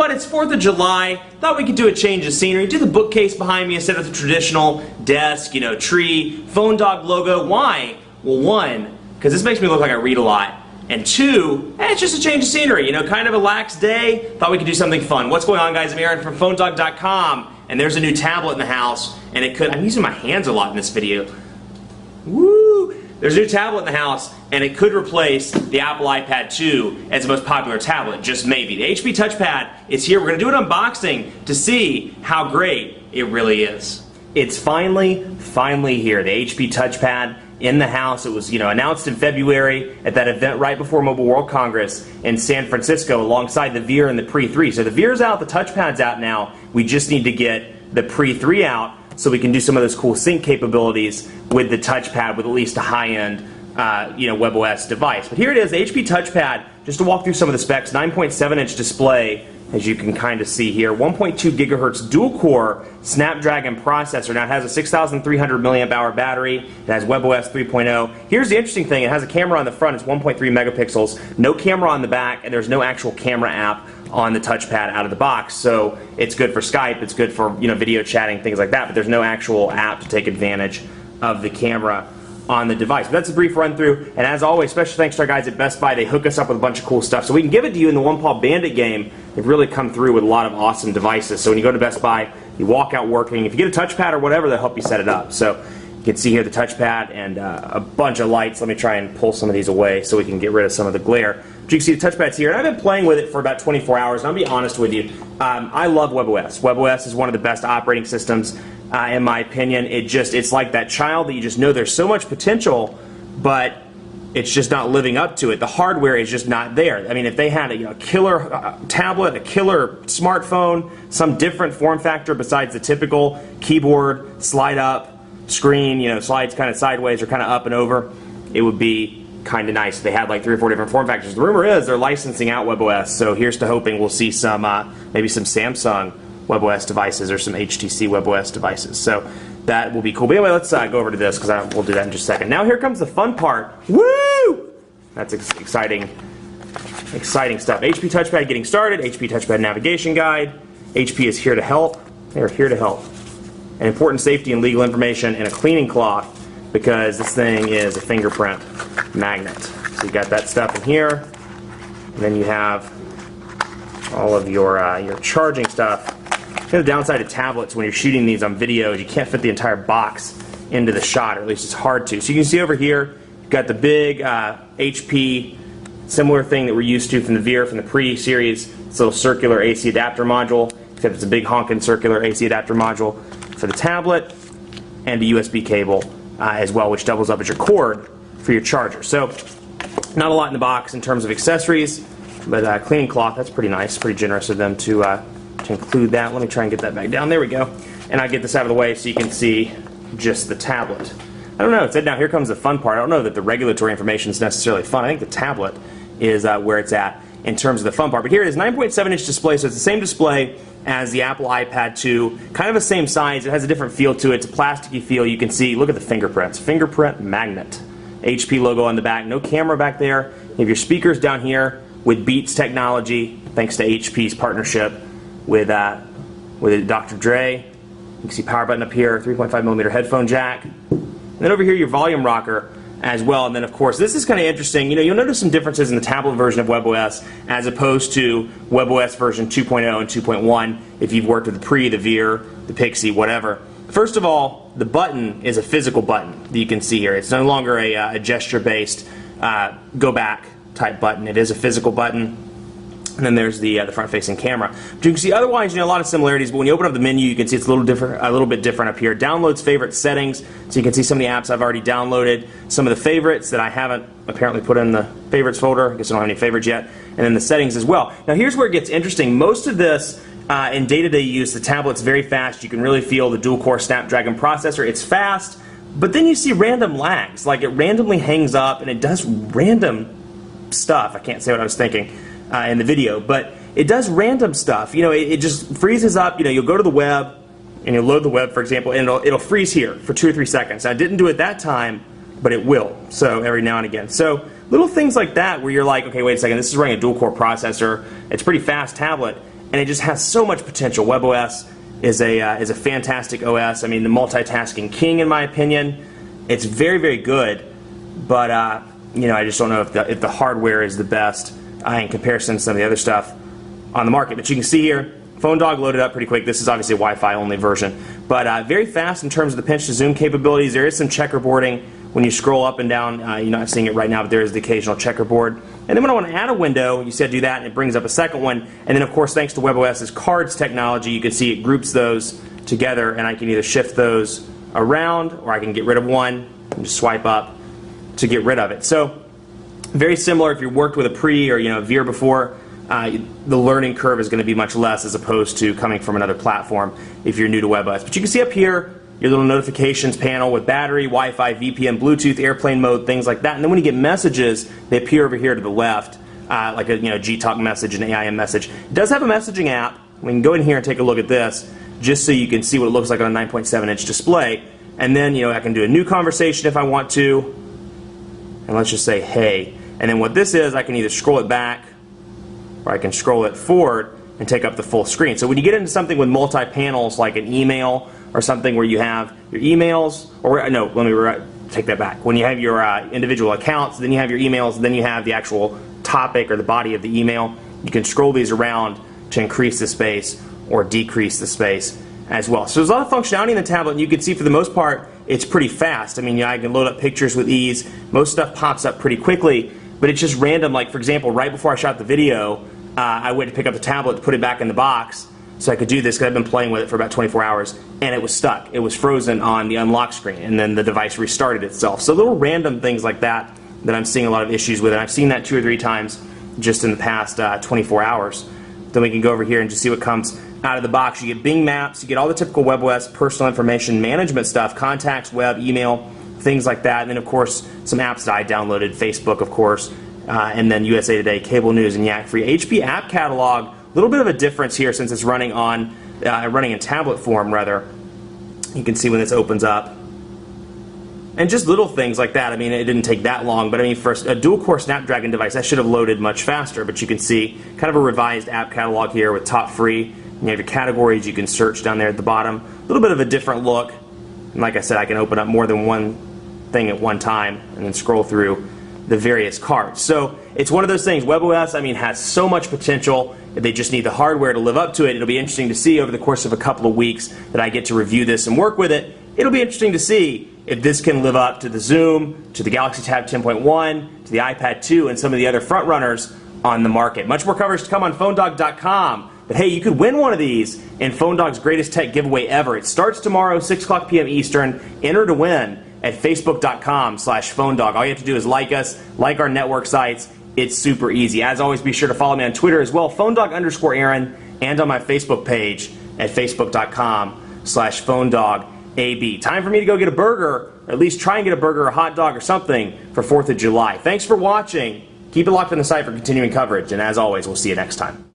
what, it's 4th of July, thought we could do a change of scenery, do the bookcase behind me instead of the traditional desk, tree, phone dog logo. Why? Well, one, because this makes me look like I read a lot. And two, it's just a change of scenery, kind of a lax day. Thought we could do something fun. What's going on, guys? I'm Aaron from PhoneDog.com, and there's a new tablet in the house, and I'm using my hands a lot in this video. Woo! There's a new tablet in the house, and it could replace the Apple iPad 2 as the most popular tablet, just maybe. The HP TouchPad is here. We're going to do an unboxing to see how great it really is. It's finally here, the HP TouchPad in the house. It was, announced in February at that event right before Mobile World Congress in San Francisco alongside the Veer and the Pre 3. So the Veer's out, the TouchPad's out now. We just need to get the Pre 3 out so we can do some of those cool sync capabilities with the TouchPad with at least a high-end WebOS device. But here it is, the HP TouchPad, just to walk through some of the specs, 9.7-inch display, as you can kind of see here, 1.2 gigahertz dual-core Snapdragon processor. Now it has a 6,300 milliamp hour battery, it has WebOS 3.0. Here's the interesting thing, it has a camera on the front, it's 1.3 megapixels, no camera on the back, and there's no actual camera app on the TouchPad out of the box. So it's good for Skype, it's good for video chatting, things like that, but there's no actual app to take advantage of the camera on the device. But that's a brief run through, and as always, special thanks to our guys at Best Buy. They hook us up with a bunch of cool stuff so we can give it to you in the One Paw Bandit game. They've really come through with a lot of awesome devices. So when you go to Best Buy, you walk out working. If you get a touchpad or whatever, they'll help you set it up. So you can see here the touchpad and a bunch of lights. Let me try and pull some of these away so we can get rid of some of the glare. But you can see the touchpad's here, and I've been playing with it for about 24 hours, and I'll be honest with you. I love WebOS. WebOS is one of the best operating systems in my opinion. It's like that child that you just know there's so much potential, but it's just not living up to it. The hardware is just not there. I mean, if they had a killer tablet, a killer smartphone, some different form factor besides the typical keyboard, slide up, screen, slides kind of sideways or kind of up and over, it would be kind of nice if they had like 3 or 4 different form factors. The rumor is they're licensing out WebOS, so here's to hoping we'll see some, maybe some Samsung WebOS devices or some HTC WebOS devices. So that will be cool. But anyway, let's go over to this because we'll do that in just a second. Now here comes the fun part. Woo! That's exciting stuff. HP TouchPad getting started. HP TouchPad navigation guide. HP is here to help. They're here to help. And important safety and legal information and a cleaning cloth because this thing is a fingerprint magnet. So you got that stuff in here. And then you have all of your charging stuff. The downside of tablets when you're shooting these on videos, you can't fit the entire box into the shot, or at least it's hard to. So you can see over here, you've got the big HP similar thing that we're used to from the Veer, from the Pre series. It's a little circular AC adapter module, except it's a big honking circular AC adapter module for the tablet, and a USB cable as well, which doubles up as your cord for your charger. So not a lot in the box in terms of accessories, but cleaning cloth, that's pretty nice, pretty generous of them to include that. Let me try and get that back down. There we go. And I'll get this out of the way so you can see just the tablet. I don't know. It said now here comes the fun part. I don't know that the regulatory information is necessarily fun. I think the tablet is where it's at in terms of the fun part. But here it is, 9.7-inch display, so it's the same display as the Apple iPad 2. Kind of the same size. It has a different feel to it. It's a plasticky feel. You can see, look at the fingerprints. Fingerprint magnet. HP logo on the back. No camera back there. You have your speakers down here with Beats technology, thanks to HP's partnership with Dr. Dre. You can see power button up here, 3.5mm headphone jack. And then over here your volume rocker as well. And then of course this is kind of interesting. You'll notice some differences in the tablet version of WebOS as opposed to WebOS version 2.0 and 2.1 if you've worked with the Pre, the Veer, the Pixie, whatever. First of all, the button is a physical button that you can see here. It's no longer a gesture-based go back type button. It is a physical button. And then there's the front-facing camera. But you can see otherwise, a lot of similarities. But when you open up the menu, you can see it's a little bit different up here. Downloads, favorite, settings. So you can see some of the apps I've already downloaded. Some of the favorites that I haven't apparently put in the favorites folder. I guess I don't have any favorites yet. And then the settings as well. Now here's where it gets interesting. Most of this in day-to-day use, the tablet's very fast. You can really feel the dual-core Snapdragon processor. It's fast, but then you see random lags. Like it randomly hangs up and it does random stuff. I can't say what I was thinking in the video, but it does random stuff. It just freezes up. You'll go to the web and you'll load the web, for example, and it'll freeze here for 2 or 3 seconds. Now, I didn't do it that time, but it will. So every now and again. So little things like that where you're like, okay, wait a second, this is running a dual-core processor. It's a pretty fast tablet, and it just has so much potential. WebOS is a fantastic OS. I mean, the multitasking king in my opinion. It's very, very good, but you know, I just don't know if the hardware is the best in comparison to some of the other stuff on the market. But you can see here, PhoneDog loaded up pretty quick. This is obviously a Wi-Fi only version, but very fast in terms of the pinch to zoom capabilities. There is some checkerboarding when you scroll up and down. You're not seeing it right now, but there is the occasional checkerboard. And then when I want to add a window, you see I do that, and it brings up a second one. And then, of course, thanks to WebOS's cards technology, you can see it groups those together, and I can either shift those around, or I can get rid of one and just swipe up to get rid of it. So very similar if you worked with a Pre or Veer before. The learning curve is going to be much less as opposed to coming from another platform if you're new to WebOS. But you can see up here your little notifications panel with battery, Wi-Fi, VPN, Bluetooth, airplane mode, things like that. And then when you get messages, they appear over here to the left, like a Gtalk message, an AIM message. It does have a messaging app. We can go in here and take a look at this, just so you can see what it looks like on a 9.7-inch display. And then I can do a new conversation if I want to. And let's just say, hey. And then what this is, I can either scroll it back, or I can scroll it forward and take up the full screen. So when you get into something with multi-panels, like an email or something where you have your emails, or no, let me take that back. When you have your individual accounts, then you have your emails, then you have the actual topic or the body of the email, you can scroll these around to increase the space or decrease the space as well. So there's a lot of functionality in the tablet, and you can see for the most part it's pretty fast. I mean, I can load up pictures with ease. Most stuff pops up pretty quickly, but it's just random. Like, for example, right before I shot the video, I went to pick up the tablet to put it back in the box so I could do this, because I've been playing with it for about 24 hours, and it was stuck. It was frozen on the unlock screen, and then the device restarted itself. So little random things like that I'm seeing a lot of issues with, and I've seen that 2 or 3 times just in the past 24 hours. Then we can go over here and just see what comes out of the box. You get Bing Maps, you get all the typical WebOS personal information management stuff, contacts, web, email, things like that. And then, of course, some apps that I downloaded, Facebook, of course, and then USA Today, Cable News, and Yak Free. HP App Catalog, a little bit of a difference here since it's running on running in tablet form, rather. You can see when this opens up. And just little things like that. I mean, it didn't take that long, but I mean, for a dual-core Snapdragon device, that should have loaded much faster. But you can see kind of a revised app catalog here with top free. You have your categories you can search down there at the bottom. A little bit of a different look. And like I said, I can open up more than one thing at one time and then scroll through the various cards. So it's one of those things. WebOS, I mean, has so much potential. They just need the hardware to live up to it. It'll be interesting to see over the course of a couple of weeks that I get to review this and work with it. It'll be interesting to see if this can live up to the Zoom, to the Galaxy Tab 10.1, to the iPad 2, and some of the other front runners on the market. Much more coverage to come on PhoneDog.com. But hey, you could win one of these in PhoneDog's greatest tech giveaway ever. It starts tomorrow, 6 o'clock p.m. Eastern. Enter to win at Facebook.com/PhoneDog. All you have to do is like us, like our network sites. It's super easy. As always, be sure to follow me on Twitter as well, PhoneDog_Aaron, and on my Facebook page at Facebook.com/PhoneDogAB. Time for me to go get a burger, or at least try and get a burger, a hot dog, or something for 4th of July. Thanks for watching. Keep it locked on the site for continuing coverage, and as always, we'll see you next time.